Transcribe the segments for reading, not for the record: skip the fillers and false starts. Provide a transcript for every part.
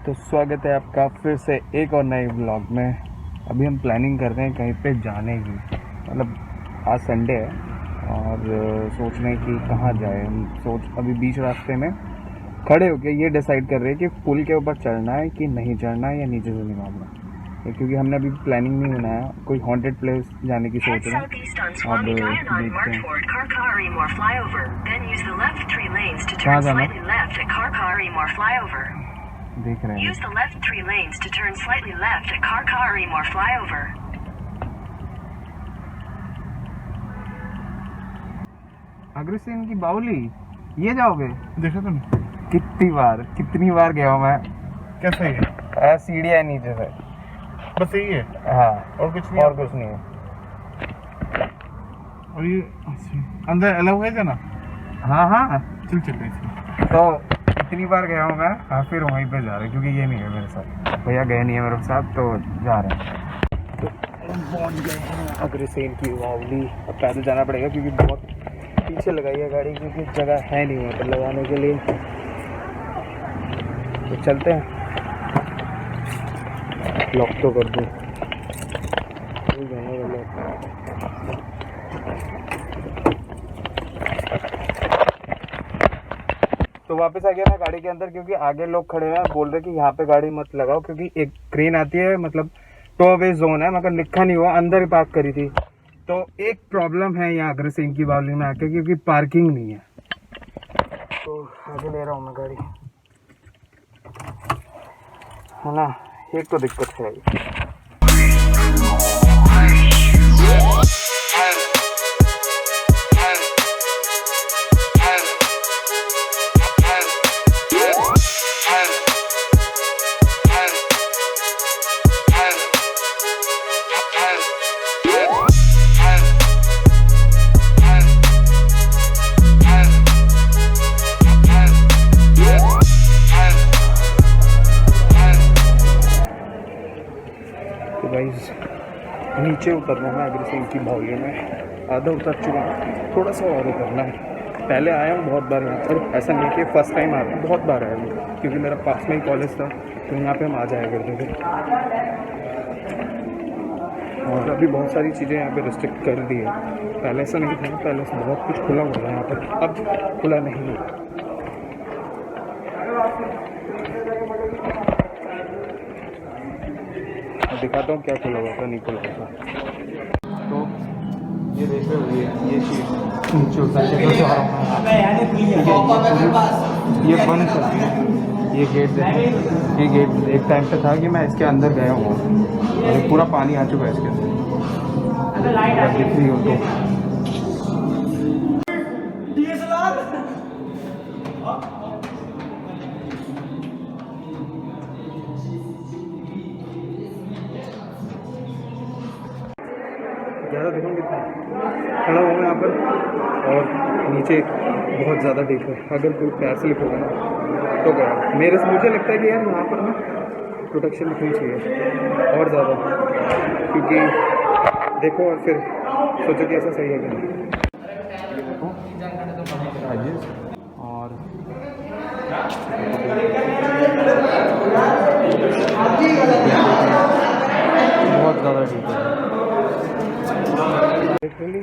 तो स्वागत है आपका फिर से एक और नए व्लॉग में। अभी हम प्लानिंग कर रहे हैं कहीं पे जाने की, मतलब आज संडे है और सोच रहे हैं कि कहाँ जाए। हम अभी बीच रास्ते में खड़े होकर ये डिसाइड कर रहे हैं कि पुल के ऊपर चढ़ना है कि नहीं चढ़ना है या नीचे से निकालना है, क्योंकि हमने अभी प्लानिंग नहीं बनाया। कोई हॉन्टेड प्लेस जाने की सोच रहे हैं। अब देखते हैं कहाँ जाना, देख रहे हैं। Use the left 3 lanes to turn slightly left at Karkaremore flyover. Agrasen की बाउली, ये जाओगे? देखा तुमने? कितनी बार गया हूँ मैं। कैसा है? सीढ़ियाँ है नीचे से, बस यही है हाँ, और कुछ नहीं। और कुछ नहीं है। और ये अंदर अलाउ है जाना? हाँ चल इसमें। तो इतनी बार गया हूँ मैं, फिर वहीं पे जा रहे हैं क्योंकि ये नहीं है मेरे साथ, भैया गए नहीं है मेरे साथ, तो जा रहे हैं। तो पहुँच गए हैं अग्रसेन की बावली। अब पैदल जाना पड़ेगा क्योंकि बहुत पीछे लगाई है गाड़ी, क्योंकि जगह है नहीं वहाँ पर लगाने के लिए। तो चलते हैं, लॉक तो कर दूँ। तो वापस आ गया मैं गाड़ी के अंदर, क्योंकि आगे लोग खड़े हैं, बोल रहे कि यहाँ पे गाड़ी मत लगाओ क्योंकि एक क्रेन आती है, मतलब टो अवे जोन है, मगर लिखा नहीं हुआ, अंदर ही पार्क करी थी। तो एक प्रॉब्लम है यहाँ अग्रसेन की बावली में आके, क्योंकि पार्किंग नहीं है। तो आगे ले रहा हूँ मैं गाड़ी, है ना, एक तो दिक्कत है। तो गाइस नीचे उतरना है अग्रसेन की बावली में, आधा उतर चुका हूँ, थोड़ा सा और उतरना है। पहले आया हूँ बहुत बार यहाँ पर, ऐसा नहीं कि फर्स्ट टाइम आया हूँ, बहुत बार आया हूँ, क्योंकि मेरा पास में ही कॉलेज था, तो यहाँ पे हम आ जाया करते थे। और अभी बहुत सारी चीज़ें यहाँ पे रिस्ट्रिक्ट कर दी है, पहले ऐसा नहीं था, पहले से बहुत कुछ खुला हुआ है यहाँ पर, अब खुला नहीं है। दिखाता हूँ क्या खुला हुआ था, नहीं खुला हुआ था। तो ये देख रहे हो, ये चीज़ नीचे उतर के ये बंद करती है। ये गेट एक टाइम पे था कि मैं इसके अंदर गया हूँ और पूरा पानी आ चुका है इसके अंदर, दिख रही हो तो। ज़्यादा देखो कितना खड़ा हुआ यहाँ पर, और नीचे बहुत ज़्यादा डीप है, अगर कोई पैर से लिखोगे ना तो गया। मुझे लगता है कि यार यहाँ पर ना प्रोटेक्शन लिखनी चाहिए और ज़्यादा, क्योंकि देखो और फिर सोचो कि ऐसा सही है कि नहीं। और बहुत ज़्यादा डीप है, लिटरली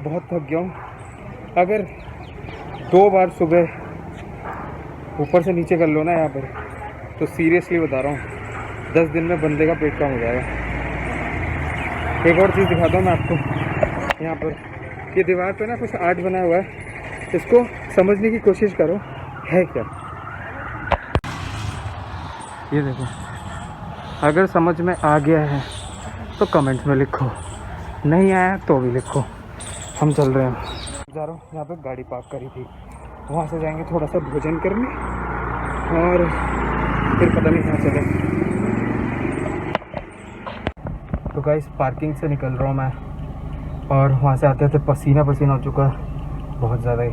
बहुत थक गया हूँ। अगर 2 बार सुबह ऊपर से नीचे कर लो ना यहाँ पर, तो सीरियसली बता रहा हूँ 10 दिन में बंदे का पेट कम हो जाएगा। एक और चीज़ दिखाता हूँ मैं आपको, यहाँ पर ये दीवार पे ना कुछ आर्ट बना हुआ है, इसको समझने की कोशिश करो है क्या। ये देखो, अगर समझ में आ गया है तो कमेंट्स में लिखो, नहीं आया तो भी लिखो। हम चल रहे हैं, जा रहा हूँ, यहाँ पे गाड़ी पार्क करी थी, वहाँ से जाएंगे थोड़ा सा भोजन करने, और फिर पता नहीं कहाँ चले। तो गाइस पार्किंग से निकल रहा हूँ मैं, और वहाँ से आते थे पसीना हो चुका बहुत ज़्यादा ही।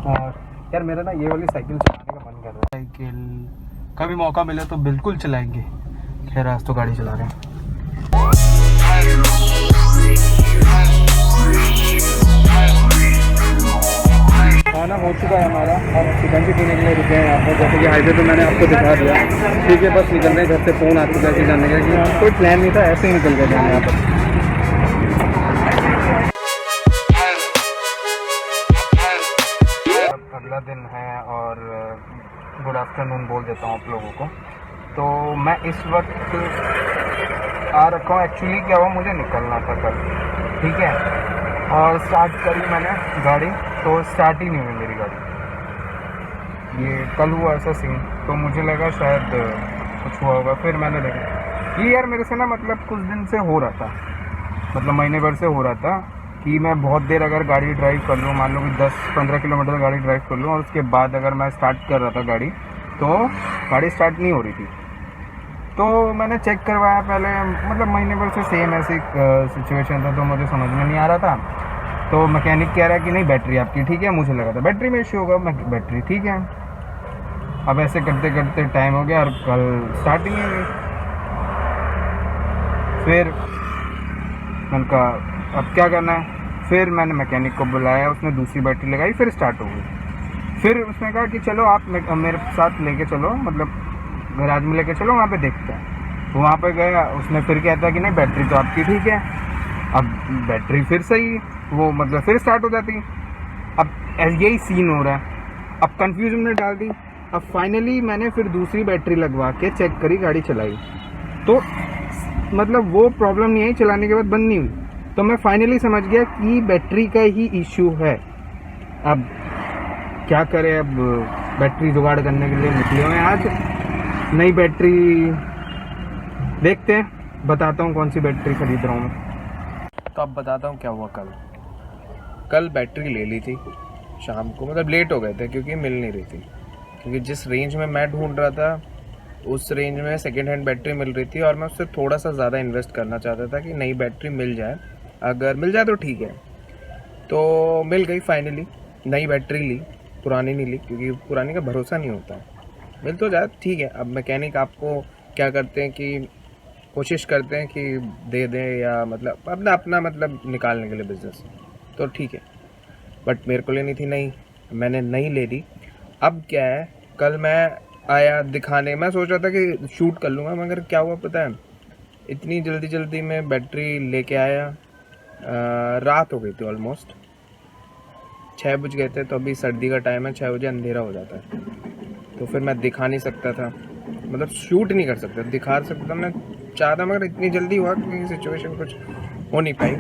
और यार मेरा ना ये वाली साइकिल चलाने का मन कर रहा है, साइकिल कभी मौका मिले तो बिल्कुल चलाएंगे। खैर आज तो गाड़ी चला रहे हैं। खाना हो चुका है हमारा, और चिकन भी पीने के लिए रुके हैं यहाँ पर। जैसे कि हाईवे पे मैंने आपको दिखा दिया, ठीक है। बस निकल रहे हैं घर से, फ़ोन आ चुका है कि जाने का, कि यहाँ कोई प्लान नहीं था, ऐसे ही निकल गए थे हम यहाँ पर। अगला दिन है और गुड आफ्टरनून बोल देता हूँ आप लोगों को। तो मैं इस वक्त आ रखा हूँ। एक्चुअली क्या हुआ, मुझे निकलना था कल, ठीक है, और स्टार्ट करी मैंने गाड़ी, तो स्टार्ट ही नहीं हुई मेरी गाड़ी। ये कल हुआ ऐसा सीन, तो मुझे लगा शायद कुछ हुआ होगा। फिर मैंने देखा ये यार मेरे से ना मतलब कुछ दिन से हो रहा था, मतलब महीने भर से हो रहा था कि मैं बहुत देर अगर गाड़ी ड्राइव कर लूँ, मान लो कि 10-15 किलोमीटर गाड़ी ड्राइव कर लूँ, और उसके बाद अगर मैं स्टार्ट कर रहा था गाड़ी, तो गाड़ी स्टार्ट नहीं हो रही थी। तो मैंने चेक करवाया पहले, मतलब महीने भर से सेम ऐसी सिचुएशन था, तो मुझे समझ में नहीं आ रहा था। तो मैकेनिक कह रहा है कि नहीं बैटरी आपकी ठीक है, मुझे लगा था बैटरी में इश्यू होगा, बैटरी ठीक है। अब ऐसे करते करते टाइम हो गया और कल स्टार्ट ही नहीं हुई। फिर मैंने कहा अब क्या करना है, फिर मैंने मैकेनिक को बुलाया, उसने दूसरी बैटरी लगाई, फिर स्टार्ट हो गई। फिर उसने कहा कि चलो आप मेरे साथ लेके चलो, मतलब गैराज में लेके चलो, वहाँ पे देखते हैं। तो वहाँ पे गया, उसने फिर कहता कि नहीं बैटरी तो आपकी ठीक है। अब बैटरी फिर सही, वो मतलब फिर स्टार्ट हो जाती। अब यही सीन हो रहा है। अब कंफ्यूजन में डाल दी। अब फाइनली मैंने फिर दूसरी बैटरी लगवा के चेक करी, गाड़ी चलाई, तो मतलब वो प्रॉब्लम नहीं आई, चलाने के बाद बंद नहीं हुई। तो मैं फाइनली समझ गया कि बैटरी का ही इशू है। अब क्या करें, अब बैटरी जुगाड़ करने के लिए निकले हुए हैं आज। नई बैटरी देखते हैं, बताता हूँ कौन सी बैटरी खरीद रहा हूँ मैं। तो अब बताता हूँ क्या हुआ। कल बैटरी ले ली थी शाम को, मतलब लेट हो गए थे क्योंकि मिल नहीं रही थी, क्योंकि जिस रेंज में मैं ढूंढ रहा था उस रेंज में सेकेंड हैंड बैटरी मिल रही थी, और मैं उससे थोड़ा सा ज़्यादा इन्वेस्ट करना चाहता था कि नई बैटरी मिल जाए, अगर मिल जाए तो ठीक है। तो मिल गई फाइनली, नई बैटरी ली, पुरानी नहीं ली, क्योंकि पुरानी का भरोसा नहीं होता। मिल तो जाए ठीक है। अब मैकेनिक आपको क्या करते हैं कि कोशिश करते हैं कि दे दें, या मतलब अपना मतलब निकालने के लिए बिज़नेस, तो ठीक है। बट मेरे को लेनी थी नई, मैंने नई ले ली। अब क्या है, कल मैं आया दिखाने, मैं सोच रहा था कि शूट कर लूँगा, मगर क्या हुआ पता है, इतनी जल्दी में बैटरी लेके आया, रात हो गई थी, ऑलमोस्ट 6 बज गए थे। तो अभी सर्दी का टाइम है, 6 बजे अंधेरा हो जाता है, तो फिर मैं दिखा नहीं सकता था, मतलब शूट नहीं कर सकता, दिखा सकता था मैं चाहता, मगर इतनी जल्दी हुआ कि सिचुएशन कुछ हो नहीं पाई।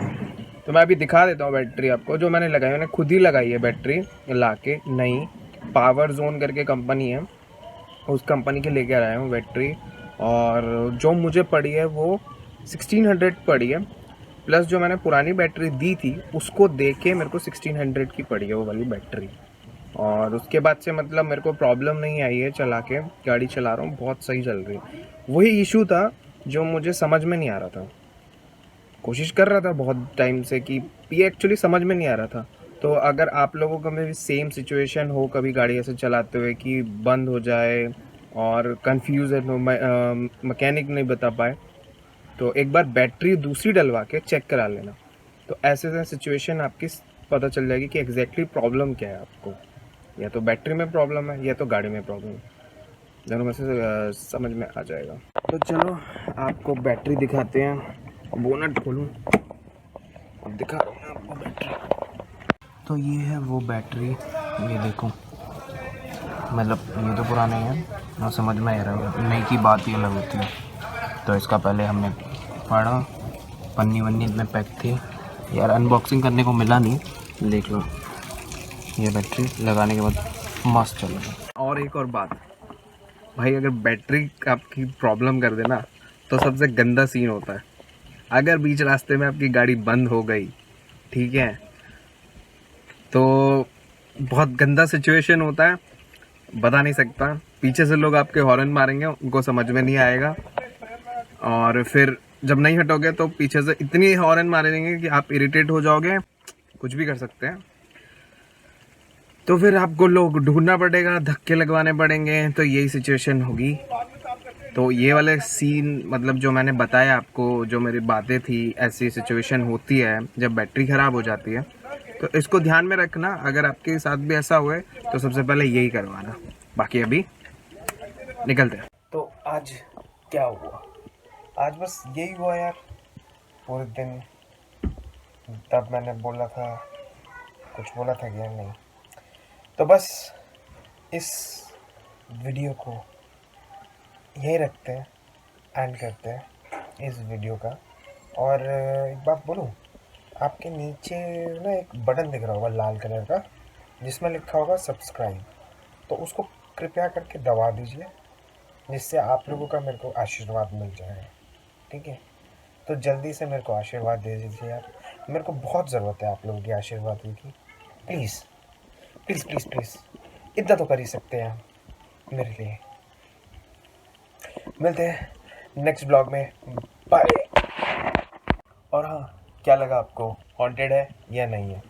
तो मैं अभी दिखा देता हूँ बैटरी आपको, जो मैंने लगाई, मैंने खुद ही लगाई है बैटरी ला के, नई पावर जोन करके कंपनी है, उस कंपनी के लेके आया हूँ बैटरी। और जो मुझे पड़ी है वो 1600 पड़ी है, प्लस जो मैंने पुरानी बैटरी दी थी उसको दे के मेरे को 1600 की पड़ी है वो वाली बैटरी। और उसके बाद से मतलब मेरे को प्रॉब्लम नहीं आई है, चला के गाड़ी चला रहा हूँ, बहुत सही चल रही है। वही इशू था जो मुझे समझ में नहीं आ रहा था, कोशिश कर रहा था बहुत टाइम से कि ये एक्चुअली समझ में नहीं आ रहा था। तो अगर आप लोगों का में भी सेम सिचुएशन हो कभी गाड़ी ऐसे चलाते हुए कि बंद हो जाए और कन्फ्यूजन हो, मैकेनिक नहीं बता पाए, तो एक बार बैटरी दूसरी डलवा के चेक करा लेना। तो ऐसे सिचुएशन आपकी पता चल जाएगी कि एग्जैक्टली प्रॉब्लम क्या है आपको, या तो बैटरी में प्रॉब्लम है या तो गाड़ी में प्रॉब्लम है, दोनों में से समझ में आ जाएगा। तो चलो आपको बैटरी दिखाते हैं, बोनट खोलूँ, अब दिखा रहा हूँ आपको बैटरी। तो ये है वो बैटरी, ये देखो, मतलब ये तो पुराना है ना, समझ में आ रहा है, नई की बात ही अलग होती है। तो इसका पहले हमने पढ़ा, पन्नी वन्नी में पैक थी यार, अनबॉक्सिंग करने को मिला नहीं, देख लो ये बैटरी लगाने के बाद मस्त चलेगा। और एक और बात भाई, अगर बैटरी आपकी प्रॉब्लम कर देना तो सबसे गंदा सीन होता है, अगर बीच रास्ते में आपकी गाड़ी बंद हो गई, ठीक है, तो बहुत गंदा सिचुएशन होता है, बता नहीं सकता। पीछे से लोग आपके हॉर्न मारेंगे, उनको समझ में नहीं आएगा, और फिर जब नहीं हटोगे तो पीछे से इतनी हॉर्न मारेंगे कि आप इरिटेट हो जाओगे, कुछ भी कर सकते हैं। तो फिर आपको लोग ढूंढना पड़ेगा, धक्के लगवाने पड़ेंगे, तो यही सिचुएशन होगी। तो ये वाले सीन मतलब जो मैंने बताया आपको, जो मेरी बातें थी, ऐसी सिचुएशन होती है जब बैटरी ख़राब हो जाती है। तो इसको ध्यान में रखना, अगर आपके साथ भी ऐसा हुए तो सबसे पहले यही करवाना। बाकी अभी निकलते हैं। तो आज क्या हुआ? आज बस यही हुआ यार पूरे दिन। तब मैंने बोला था, कुछ बोला था कि नहीं, तो बस इस वीडियो को यही रखते हैं, एंड करते हैं इस वीडियो का। और एक बात बोलूं, आपके नीचे ना एक बटन दिख रहा होगा लाल कलर का, जिसमें लिखा होगा सब्सक्राइब, तो उसको कृपया करके दबा दीजिए, जिससे आप लोगों का मेरे को आशीर्वाद मिल जाएगा। ठीक है, तो जल्दी से मेरे को आशीर्वाद दे दीजिए यार, मेरे को बहुत ज़रूरत है आप लोगों की आशीर्वाद की। प्लीज़ प्लीज़ प्लीज़ प्लीज़, इतना तो कर ही सकते हैं आप मेरे लिए। मिलते हैं नेक्स्ट ब्लॉग में, बाय। और हाँ, क्या लगा आपको, हॉन्टेड है या नहीं है?